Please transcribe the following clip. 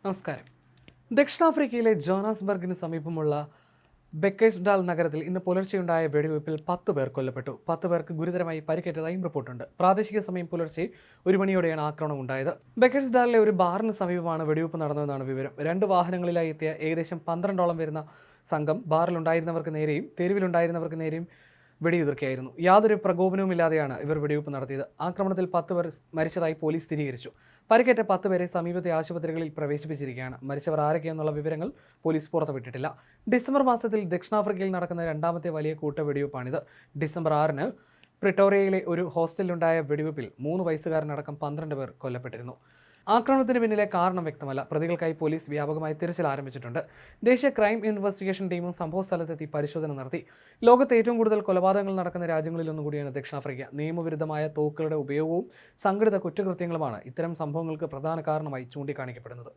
നമസ്കാരം. ദക്ഷിണാഫ്രിക്കയിലെ ജോനാസ്ബർഗിന് സമീപമുള്ള ബെക്കേഴ്സ്ഡാൽ നഗരത്തിൽ ഇന്ന് പുലർച്ചെയുണ്ടായ വെടിവയ്പിൽ 10 പേർ കൊല്ലപ്പെട്ടു. 10 പേർക്ക് ഗുരുതരമായി പരിക്കേറ്റതായും റിപ്പോർട്ടുണ്ട്. പ്രാദേശിക സമയം പുലർച്ചെ 1 മണിയോടെയാണ് ആക്രമണം ഉണ്ടായത്. ബെക്കേഴ്സ്ഡാലിലെ ഒരു ബാറിന് സമീപമാണ് വെടിവയ്പ് നടന്നതെന്നാണ് വിവരം. 2 വാഹനങ്ങളിലായി എത്തിയ ഏകദേശം 12ഓളം വരുന്ന സംഘം ബാറിലുണ്ടായിരുന്നവർക്ക് നേരെയും തെരുവിലുണ്ടായിരുന്നവർക്ക് നേരെയും വെടിയുതിർക്കുകയായിരുന്നു. യാതൊരു പ്രകോപനവുമില്ലാതെയാണ് ഇവർ വെടിവയ്പ് നടത്തിയത്. ആക്രമണത്തിൽ 10 പേർ മരിച്ചതായി പോലീസ് സ്ഥിരീകരിച്ചു. പരിക്കേറ്റ 10 പേരെ സമീപത്തെ ആശുപത്രികളിൽ പ്രവേശിപ്പിച്ചിരിക്കുകയാണ്. മരിച്ചവർ ആരൊക്കെയെന്നുള്ള വിവരങ്ങൾ പോലീസ് പുറത്തുവിട്ടിട്ടില്ല. ഡിസംബർ മാസത്തിൽ ദക്ഷിണാഫ്രിക്കയിൽ നടക്കുന്ന രണ്ടാമത്തെ വലിയ കൂട്ടവെടിവയ്പ്പാണിത്. ഡിസംബർ 6-ന് പ്രിട്ടോറിയയിലെ ഒരു ഹോസ്റ്റലിലുണ്ടായ വെടിവയ്പിൽ 3 വയസ്സുകാരനടക്കം 12 പേർ കൊല്ലപ്പെട്ടിരുന്നു. ആക്രമണത്തിന് പിന്നിലെ കാരണം വ്യക്തമല്ല. പ്രതികൾക്കായി പോലീസ് വ്യാപകമായ തിരച്ചിൽ ആരംഭിച്ചിട്ടുണ്ട്. ദേശീയ ക്രൈം ഇൻവെസ്റ്റിഗേഷൻ ടീമും സംഭവസ്ഥലത്തെത്തി പരിശോധന നടത്തി. ലോകത്ത് ഏറ്റവും കൂടുതൽ കൊലപാതകങ്ങൾ നടക്കുന്ന രാജ്യങ്ങളിലൊന്നും കൂടിയാണ് ദക്ഷിണാഫ്രിക്ക. നിയമവിരുദ്ധമായ തോക്കുകളുടെ ഉപയോഗവും സംഘടിത കുറ്റകൃത്യങ്ങളുമാണ് ഇത്തരം സംഭവങ്ങൾക്ക് പ്രധാന കാരണമായി ചൂണ്ടിക്കാണിക്കപ്പെടുന്നത്.